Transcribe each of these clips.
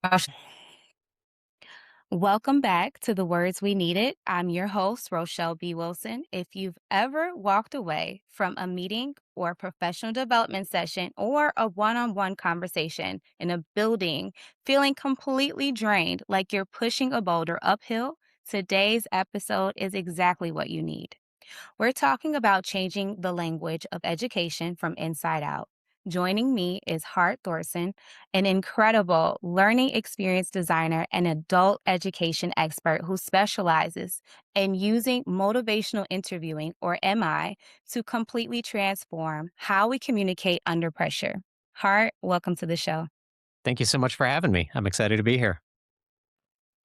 Gosh. Welcome back to The Words We Needed. I'm your host, Rochelle B. Wilson. If you've ever walked away from a meeting or professional development session or a one on one conversation in a building feeling completely drained, like you're pushing a boulder uphill, today's episode is exactly what you need. We're talking about changing the language of education from inside out. Joining me is Hart Thorson, an incredible learning experience designer and adult education expert who specializes in using motivational interviewing, or MI, to completely transform how we communicate under pressure. Hart, welcome to the show. Thank you so much for having me. I'm excited to be here.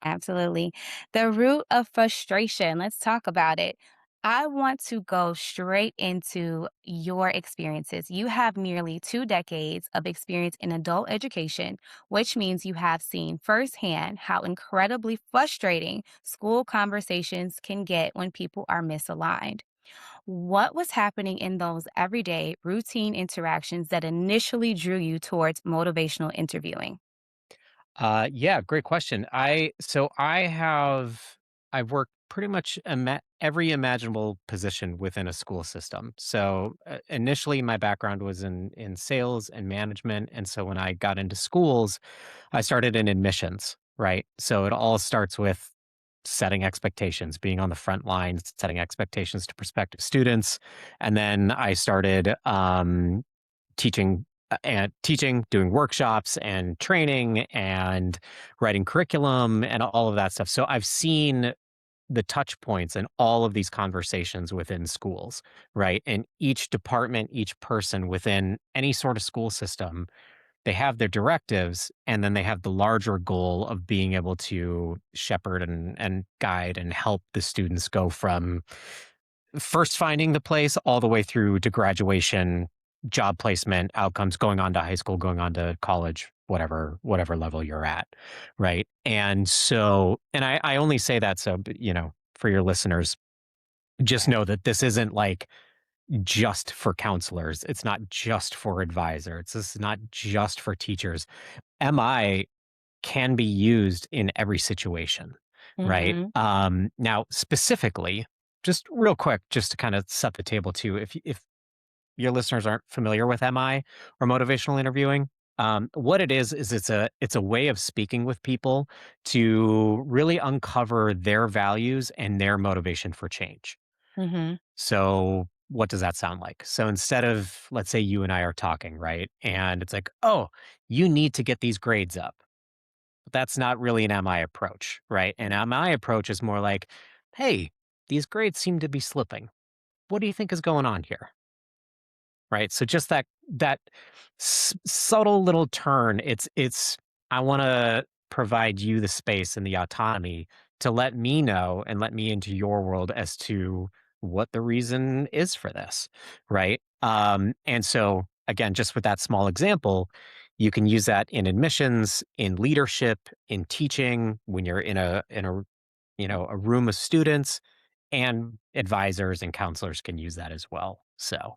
Absolutely. The root of frustration, let's talk about it. I want to go straight into your experiences. You have nearly 2 decades of experience in adult education, which means you have seen firsthand how incredibly frustrating school conversations can get when people are misaligned. What was happening in those everyday routine interactions that initially drew you towards motivational interviewing? Yeah, great question. I've worked pretty much every imaginable position within a school system. So initially, my background was in sales and management, and so when I got into schools, I started in admissions. Right, so it all starts with setting expectations, being on the front lines, setting expectations to prospective students, and then I started teaching, doing workshops and training and writing curriculum and all of that stuff. So I've seen the touch points in all of these conversations within schools, right? And each department, each person within any sort of school system, they have their directives and then they have the larger goal of being able to shepherd and guide and help the students go from first finding the place all the way through to graduation, job placement, outcomes, going on to high school, going on to college, whatever level you're at, right? And I only say that so, for your listeners, just know that this isn't like just for counselors. It's not just for advisors. This is not just for teachers. MI can be used in every situation, right? Hmm. Now, specifically, just real quick, just to kind of set the table too, if your listeners aren't familiar with MI or motivational interviewing, what it is it's a way of speaking with people to really uncover their values and their motivation for change. Hmm. So, what does that sound like? So, instead of, let's say you and I are talking, right? And it's like, oh, you need to get these grades up. That's not really an MI approach, right? An MI approach is more like, hey, these grades seem to be slipping. What do you think is going on here? Right? So just that subtle little turn, it's I want to provide you the space and the autonomy to let me know and let me into your world as to what the reason is for this, right? And so again, just with that small example, you can use that in admissions, in leadership, in teaching, when you're in a room of students, and advisors and counselors can use that as well. So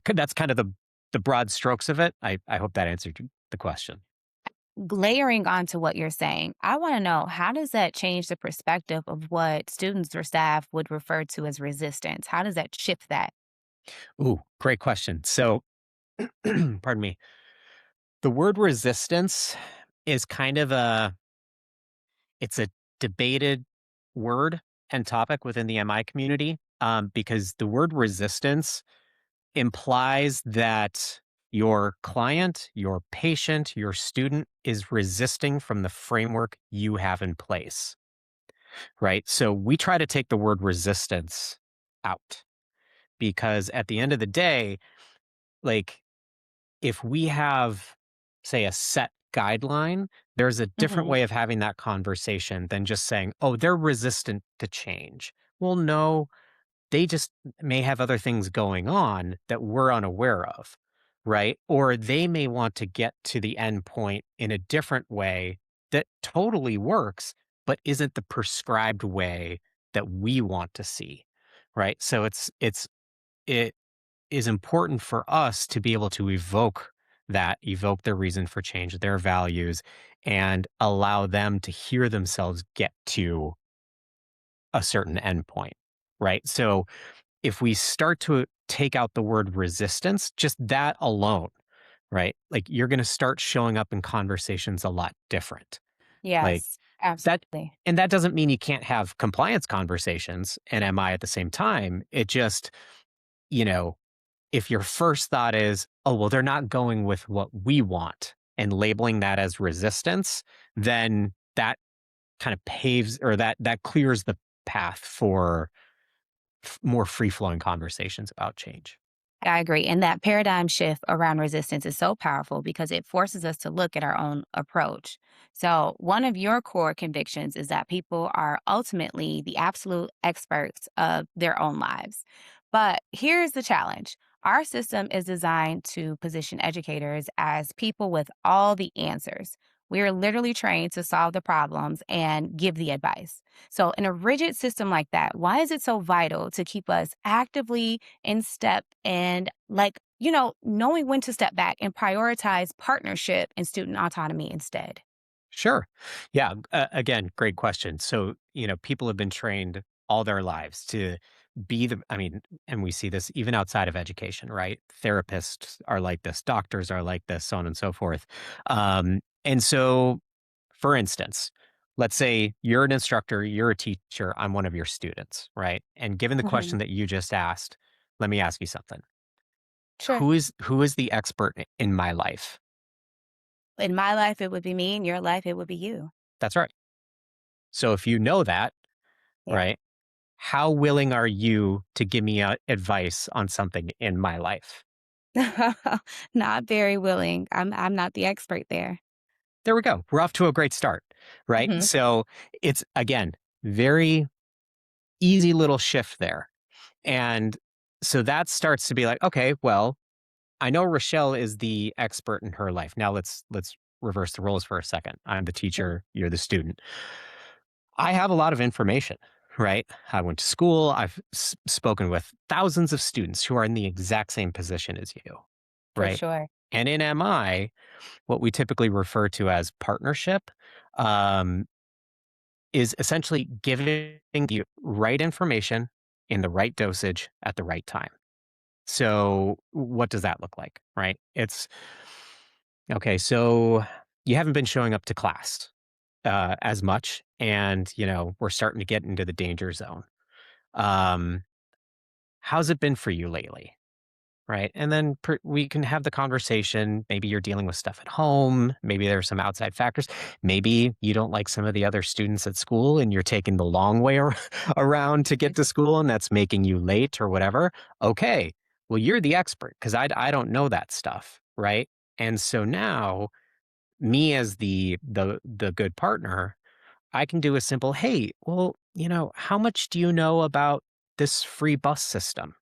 that's kind of the broad strokes of it. I hope that answered the question. Layering onto what you're saying, I want to know, how does that change the perspective of what students or staff would refer to as resistance? How does that shift that? Ooh, great question. So, pardon me. The word resistance is kind of it's a debated word and topic within the MI community, because the word resistance implies that your client, your patient, your student is resisting from the framework you have in place, right? So we try to take the word resistance out because at the end of the day, like if we have, say, a set guideline, there's a different Hmm. way of having that conversation than just saying, oh, they're resistant to change. Well, no, they just may have other things going on that we're unaware of, right? Or they may want to get to the end point in a different way that totally works, but isn't the prescribed way that we want to see, right? So it is important for us to be able to evoke that evoke their reason for change, their values, and allow them to hear themselves get to a certain endpoint, right? So if we start to take out the word resistance, just that alone, right? Like you're going to start showing up in conversations a lot different. Like Yes, that, absolutely. and that doesn't mean you can't have compliance conversations and MI at the same time. It just, you know, if your first thought is, oh, well, they're not going with what we want and labeling that as resistance, then that kind of paves or that clears the path for more free flowing conversations about change. I agree. And that paradigm shift around resistance is so powerful because it forces us to look at our own approach. So, one of your core convictions is that people are ultimately the absolute experts of their own lives. But here's the challenge: our system is designed to position educators as people with all the answers. We are literally trained to solve the problems and give the advice. So, in a rigid system like that, why is it so vital to keep us actively in step and knowing when to step back and prioritize partnership and student autonomy instead? Sure. Yeah. Again, great question. So, people have been trained all their lives to be I mean, and we see this even outside of education, right? Therapists are like this, doctors are like this, so on and so forth. And so, for instance, let's say you're an instructor, you're a teacher, I'm one of your students, right? And given the Mhm. question that you just asked, let me ask you something. Sure. Who is the expert in my life? In my life, it would be me. In your life, it would be you. That's right. So if you know that, Yeah. right? How willing are you to give me advice on something in my life? Not very willing. I'm not the expert there. There we go. We're off to a great start, right? Mhm. So it's again, very easy little shift there. And so that starts to be like, okay, well, I know Rochelle is the expert in her life. Now let's reverse the roles for a second. I'm the teacher, you're the student. I have a lot of information, right? I went to school. I've spoken with thousands of students who are in the exact same position as you, For right? sure. And in MI, what we typically refer to as partnership um, is essentially giving the right information in the right dosage at the right time. So, what does that look like, right? It's okay. So, you haven't been showing up to class as much, and we're starting to get into the danger zone. Um, how's it been for you lately? Right. And then we can have the conversation. Maybe you're dealing with stuff at home. Maybe there's some outside factors. Maybe you don't like some of the other students at school and you're taking the long way around to get to school and that's making you late or whatever. Okay. Well, you're the expert because I don't know that stuff. Right. And so now, me as the good partner, I can do a simple, hey, well, how much do you know about this free bus system?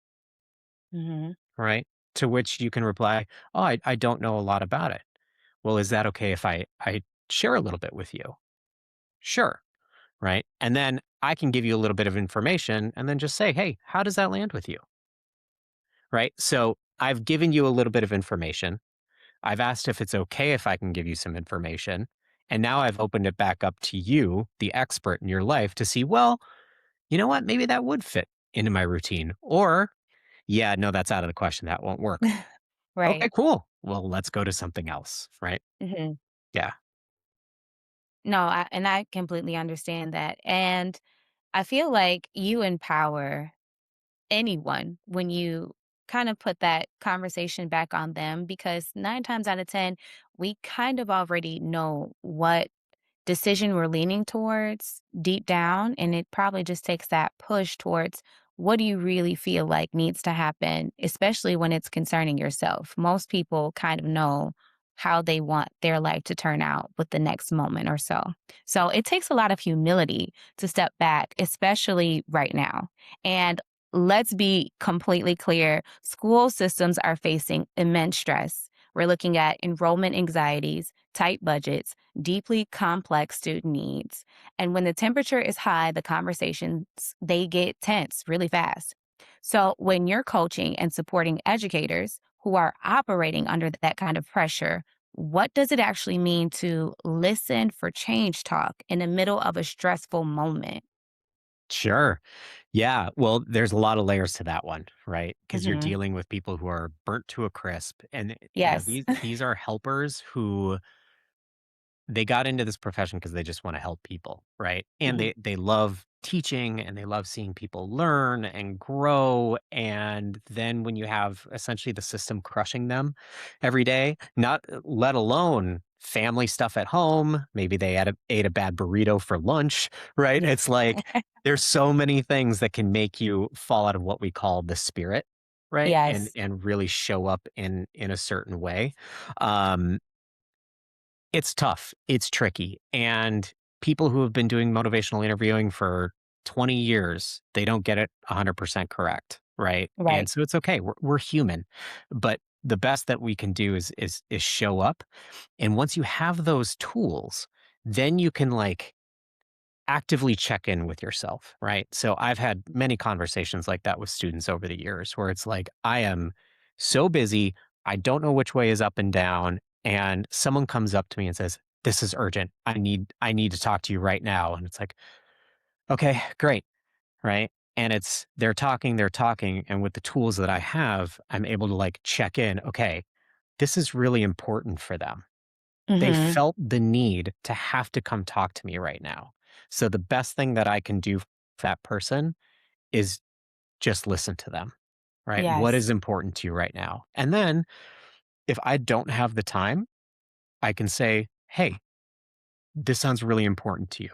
Mhm. Right? To which you can reply, "Oh, I don't know a lot about it." "Well, is that okay if I share a little bit with you?" "Sure." Right? And then I can give you a little bit of information and then just say, "Hey, how does that land with you?" Right? So, I've given you a little bit of information. I've asked if it's okay if I can give you some information, and now I've opened it back up to you, the expert in your life, to see, well, you know what? Maybe that would fit into my routine. Or, yeah, no, that's out of the question. That won't work. Okay, Right. cool. Well, let's go to something else, right? Mhm. Yeah. No, I completely understand that. And I feel like you empower anyone when you kind of put that conversation back on them because 9 times out of 10, we kind of already know what decision we're leaning towards deep down. And it probably just takes that push towards what do you really feel like needs to happen, especially when it's concerning yourself. Most people kind of know how they want their life to turn out with the next moment or so. So it takes a lot of humility to step back, especially right now. And let's be completely clear, school systems are facing immense stress. We're looking at enrollment anxieties, tight budgets, deeply complex student needs. And when the temperature is high, the conversations they get tense really fast. So when you're coaching and supporting educators who are operating under that kind of pressure, what does it actually mean to listen for change talk in the middle of a stressful moment? Sure. Yeah. Well, there's a lot of layers to that one, right? Because you're Hmm. dealing with people who are burnt to a crisp. And, Yes. these are helpers who they got into this profession because they just want to help people, right? And Hmm. they love teaching and they love seeing people learn and grow. And then when you have essentially the system crushing them every day, not let alone family stuff at home, maybe they ate a bad burrito for lunch, right? Yeah. It's like there's so many things that can make you fall out of what we call the spirit, right? And Yes. really show up in a certain way. Um, it's tough, it's tricky, and people who have been doing motivational interviewing for 20 years, they don't get it 100% correct, right? And Right. so it's okay, we're human, but the best that we can do is show up, and once you have those tools, then you can, like, actively check in with yourself, right? So I've had many conversations like that with students over the years where it's like, I am so busy, I don't know which way is up and down, and someone comes up to me and says, "This is urgent. I need to talk to you right now." And it's like, "Okay, great." Right? And they're talking, and with the tools that I have, I'm able to like check in, okay, this is really important for them. They Hmm. felt the need to have to come talk to me right now. So the best thing that I can do for that person is just listen to them, right? What Yes. is important to you right now? And then if I don't have the time, I can say, "Hey, this sounds really important to you.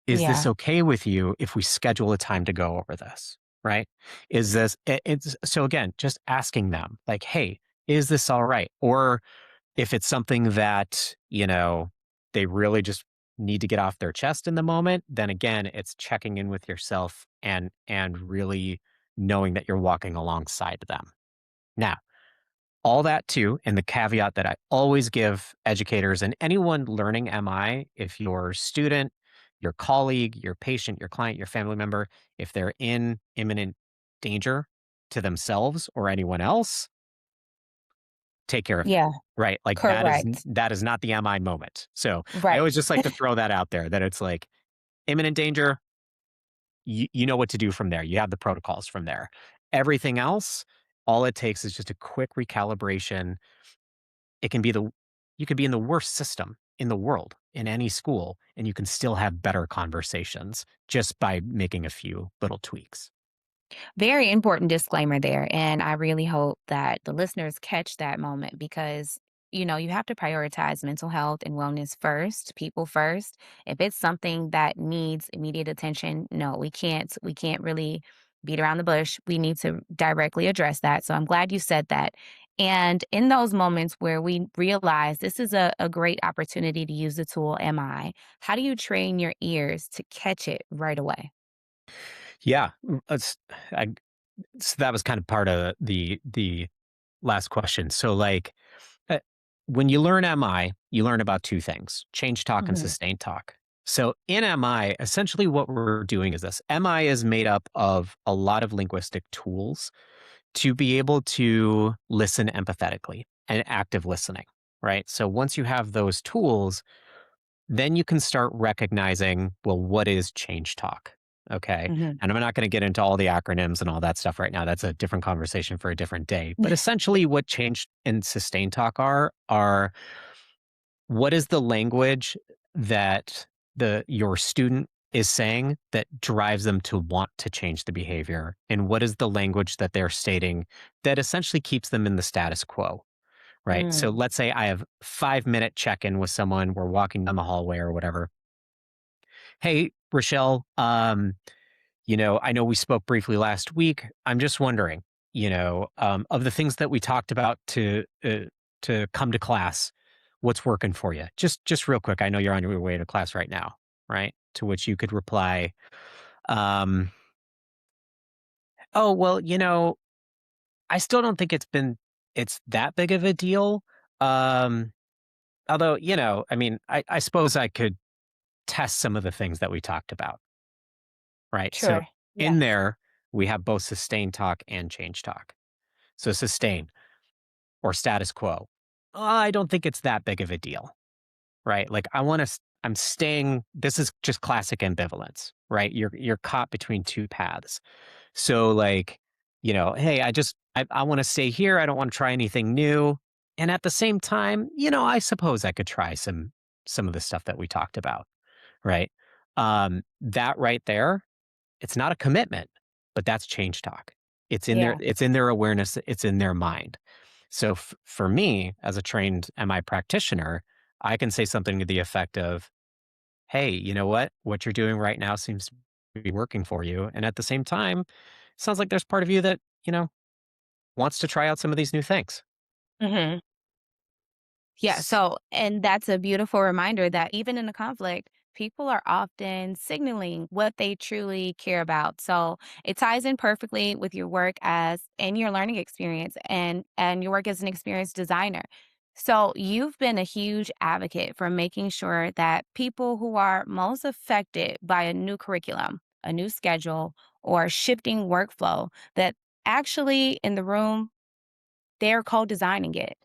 Is this Yeah. okay with you if we schedule a time to go over this?" Right? Is this it's so again, just asking them like, "Hey, is this all right?" Or if it's something that, they really just need to get off their chest in the moment, then again, it's checking in with yourself and really knowing that you're walking alongside them. Now, all that too, and the caveat that I always give educators and anyone learning MI, if your student, your colleague, your patient, your client, your family member, if they're in imminent danger to themselves or anyone else, take care of them, Yeah. right? Like, Correct. that is not the "am I" moment. So, I Right. always just like to throw that out there that it's like, imminent danger, you know what to do from there. You have the protocols from there. Everything else, all it takes is just a quick recalibration. It can be the You could be in the worst system in the world, in any school, and you can still have better conversations just by making a few little tweaks. Very important disclaimer there. And I really hope that the listeners catch that moment because, you have to prioritize mental health and wellness first, people first. If it's something that needs immediate attention, no, we can't really beat around the bush. We need to directly address that. So I'm glad you said that. And in those moments where we realize this is a great opportunity to use the tool MI, how do you train your ears to catch it right away? Yeah, I so that was kind of part of the last question. So, like, Uh, when you learn MI, you learn about 2 things, change talk and Hmm. sustained talk. So in MI, essentially what we're doing is this. MI is made up of a lot of linguistic tools to be able to listen empathetically and active listening, right? So once you have those tools, then you can start recognizing, well, what is change talk? Okay. Hmm. And I'm not going to get into all the acronyms and all that stuff right now. That's a different conversation for a different day. But essentially, what change and sustain talk are what is the language that your student is saying that drives them to want to change the behavior? And what is the language that they're stating that essentially keeps them in the status quo? Right. So Mm. let's say I have 5-minute check in with someone. We're walking down the hallway or whatever. Hey, Rochelle, I know we spoke briefly last week. I'm just wondering, of the things that we talked about to come to class, what's working for you? Just real quick. I know you're on your way to class right now, right? To which you could reply, um, "Oh, well, I still don't think it's that big of a deal. Um, although, I mean, I suppose I could test some of the things that we talked about." Right? So Sure. Yeah. in there, we have both sustain talk and change talk. So sustain. or status quo, I don't think it's that big of a deal, right? Like I'm staying, this is just classic ambivalence, right? You're caught between two paths. So like, hey, I want to stay here. I don't want to try anything new. And at the same time, I suppose I could try some of the stuff that we talked about, right? That right there, it's not a commitment, but that's change talk. Yeah. It's in their awareness, it's in their mind. So for me, as a trained MI practitioner, I can say something to the effect of, hey, you know what? What you're doing right now seems to be working for you. And at the same time, sounds like there's part of you that, wants to try out some of these new things. Mhm. Yeah, S- so and that's a beautiful reminder that even in a conflict, people are often signaling what they truly care about. So it ties in perfectly with your work as and your learning experience and your work as an experienced designer. So you've been a huge advocate for making sure that people who are most affected by a new curriculum, a new schedule, or shifting workflow that actually in the room they're co-designing it.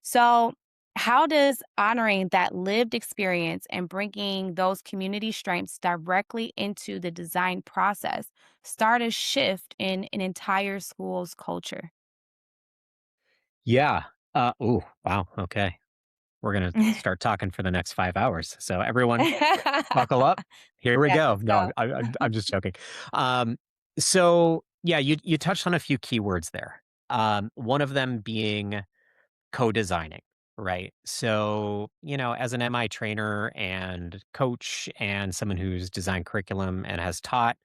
So, how does honoring that lived experience and bringing those community strengths directly into the design process start a shift in an entire school's culture? yeah. Oh, wow. Okay. We're going to start talking for the next 5 hours. So everyone buckle up. Here we Yes, go. let's No, go. I'm just joking. Um, so yeah, you touched on a few keywords there. One of them being co-designing, right? So, as an MI trainer and coach and someone who's designed curriculum and has taught,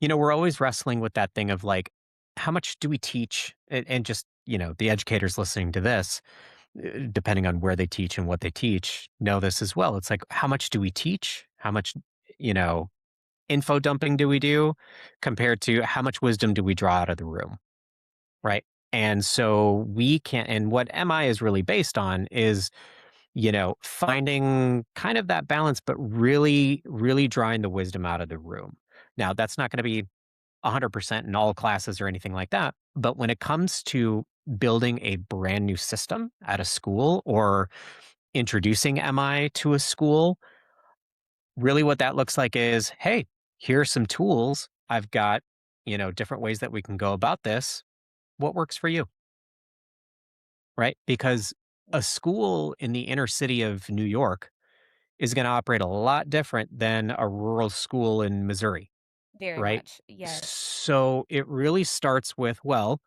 we're always wrestling with that thing of like, how much do we teach? And just, the educators listening to this, depending on where they teach and what they teach, know this as well. It's like, how much do we teach? How much, you know, info dumping do we do compared to how much wisdom do we draw out of the room? Right. And so we can't, and what MI is really based on is, finding kind of that balance, but really, really drawing the wisdom out of the room. Now, that's not going to be 100% in all classes or anything like that. But when it comes to building a brand new system at a school or introducing MI to a school, really what that looks like is, hey, here's some tools. I've got, different ways that we can go about this. What works for you? Right? Because a school in the inner city of New York is going to operate a lot different than a rural school in Missouri, Very right? much. Yes. So it really starts with, well,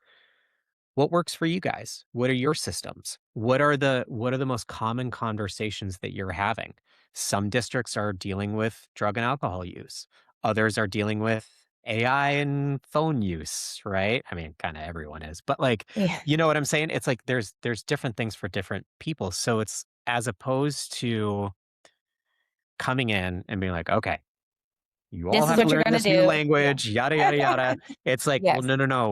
what works for you guys? What are your systems? What are the most common conversations that you're having? Some districts are dealing with drug and alcohol use. Others are dealing with AI and phone use, right? I mean, kind of everyone is. But like, Yeah. you know what I'm saying? It's like there's different things for different people. So it's as opposed to coming in and being like, okay, you all This is have to what you're learn gonna this new do. Yeah. language, yada yada yada. It's like, well, Yes. no, no, no.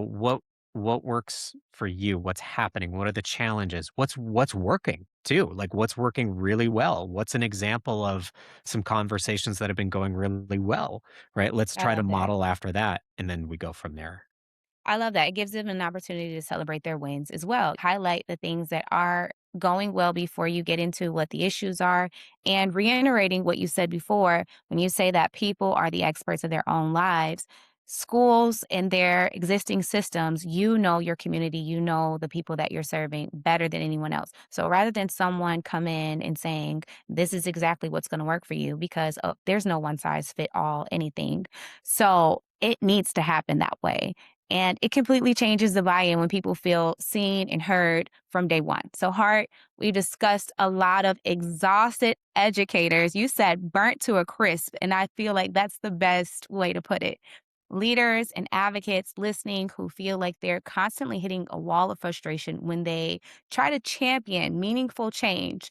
What works for you? What's happening? What are the challenges? What's working too? Like what's working really well? What's an example of some conversations that have been going really well? Right? Let's I try to love that. model after that, and then we go from there. I love that. It gives them an opportunity to celebrate their wins as well. Highlight the things that are going well before you get into what the issues are and reiterating what you said before when you say that people are the experts of their own lives. Schools and their existing systems, you know your community, you know the people that you're serving better than anyone else. So rather than someone come in and saying, this is exactly what's going to work for you, because there's no one size fit all anything. So it needs to happen that way. And it completely changes the buy in when people feel seen and heard from day one. So, Hart, we discussed a lot of exhausted educators. You said burnt to a crisp. And I feel like that's the best way to put it. Leaders and advocates listening who feel like they're constantly hitting a wall of frustration when they try to champion meaningful change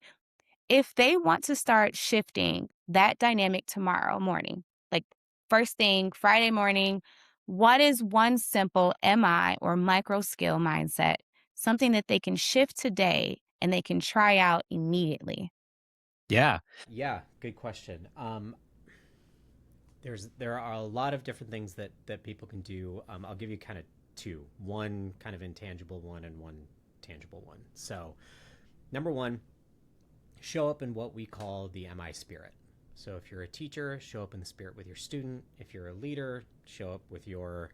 if they want to start shifting that dynamic tomorrow morning, like first thing Friday morning, what is one simple MI or micro skill mindset, something that they can shift today and they can try out immediately? Yeah. Yeah, good question. There are a lot of different things that people can do. I'll give you kind of two. One kind of intangible one and one tangible one. So, number one, show up in what we call the MI spirit. So if you're a teacher, show up in the spirit with your student. If you're a leader, show up with your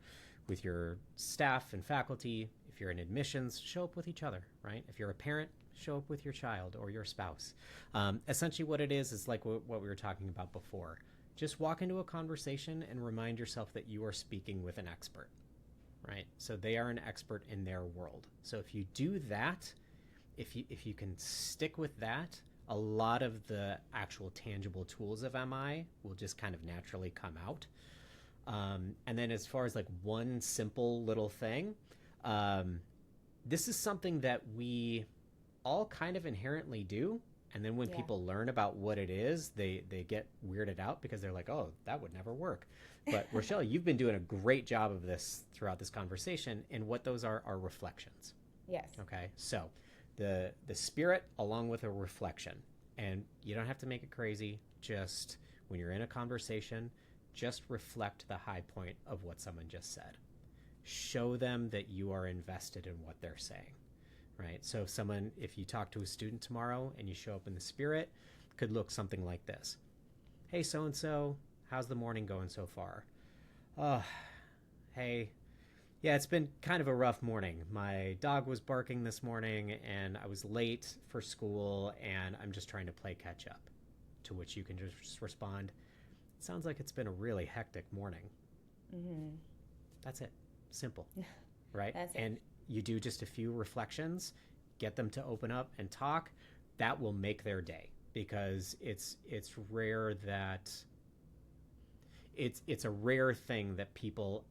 staff and faculty. If you're in admissions, show up with each other, right? If you're a parent, show up with your child or your spouse. Essentially what it is like what we were talking about before. Just walk into a conversation and remind yourself that you are speaking with an expert, right? So they are an expert in their world. So if you do that, if you can stick with that, a lot of the actual tangible tools of MI will just kind of naturally come out. And then as far as like one simple little thing, this is something that we all kind of inherently do. And then when people learn about what it is, they get weirded out because they're like, oh, that would never work. But Rochelle, you've been doing a great job of this throughout this conversation. And what those are reflections. Yes. Okay. So the spirit along with a reflection. And you don't have to make it crazy. Just when you're in a conversation, just reflect the high point of what someone just said. Show them that you are invested in what they're saying, right? So if you talk to a student tomorrow and you show up in the spirit, could look something like this. Hey, so-and-so, how's the morning going so far? Oh, hey, yeah, it's been kind of a rough morning. My dog was barking this morning and I was late for school and I'm just trying to play catch up. To which you can just respond, sounds like it's been a really hectic morning. Mm-hmm. That's it. Simple, right? That's it. And you do just a few reflections, get them to open up and talk. That will make their day because it's rare that it's a rare thing that people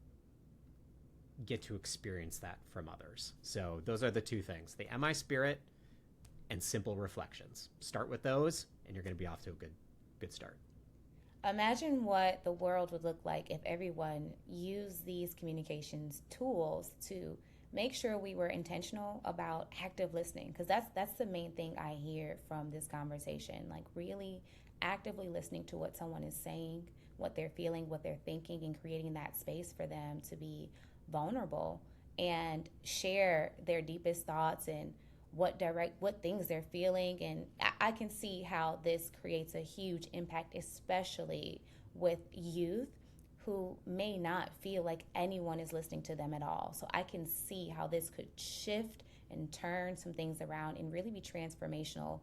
get to experience that from others. So those are the two things, the MI spirit and simple reflections. Start with those and you're going to be off to a good start. Imagine what the world would look like if everyone used these communications tools to make sure we were intentional about active listening, because that's the main thing I hear from this conversation, like really actively listening to what someone is saying, what they're feeling, what they're thinking, and creating that space for them to be vulnerable and share their deepest thoughts and what things they're feeling. And I can see how this creates a huge impact, especially with youth who may not feel like anyone is listening to them at all. So I can see how this could shift and turn some things around and really be transformational,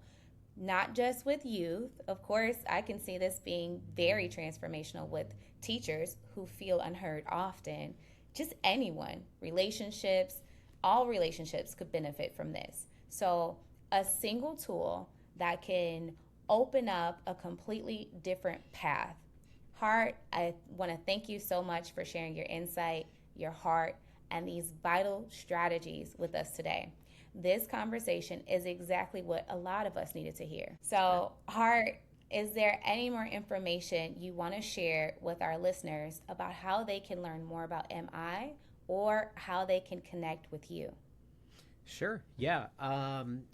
not just with youth. Of course, I can see this being very transformational with teachers who feel unheard often. Just anyone, relationships, all relationships could benefit from this. So a single tool that can open up a completely different path. Hart, I want to thank you so much for sharing your insight, your heart, and these vital strategies with us today. This conversation is exactly what a lot of us needed to hear. So, Hart, is there any more information you want to share with our listeners about how they can learn more about MI or how they can connect with you? Sure. Yeah.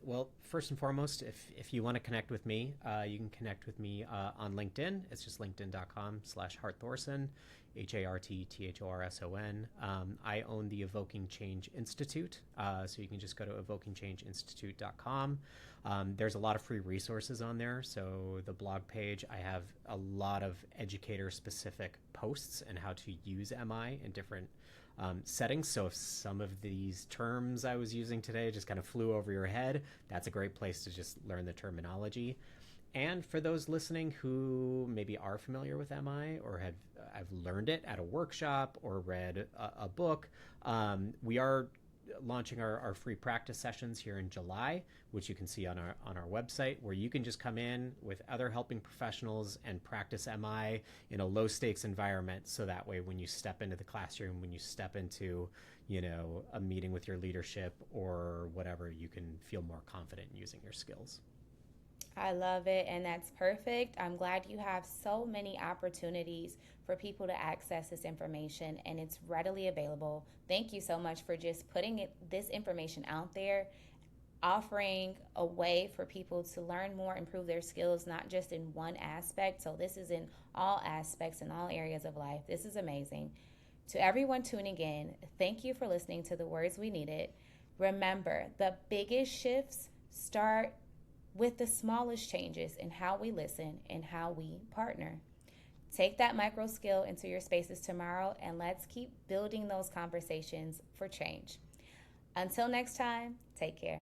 Well, first and foremost, if you want to connect with me, you can connect with me on LinkedIn. It's just linkedin.com/Hart Thorson, HartThorson. I own the Evoking Change Institute, so you can just go to evokingchangeinstitute.com. There's a lot of free resources on there. So the blog page, I have a lot of educator-specific posts and how to use MI in different settings. So if some of these terms I was using today just kind of flew over your head, that's a great place to just learn the terminology. And for those listening who maybe are familiar with MI or I've learned it at a workshop or read a book, we are launching our free practice sessions here in July, which you can see on our website, where you can just come in with other helping professionals and practice MI in a low stakes environment. So that way, when you step into the classroom, when you step into, a meeting with your leadership or whatever, you can feel more confident in using your skills. I love it, and that's perfect. I'm glad you have so many opportunities for people to access this information, and it's readily available. Thank you so much for just putting this information out there, offering a way for people to learn more, improve their skills, not just in one aspect. So this is in all aspects, in all areas of life. This is amazing. To everyone tuning in, thank you for listening to The Words We Needed. Remember, the biggest shifts start with the smallest changes in how we listen and how we partner. Take that micro skill into your spaces tomorrow, and let's keep building those conversations for change. Until next time, take care.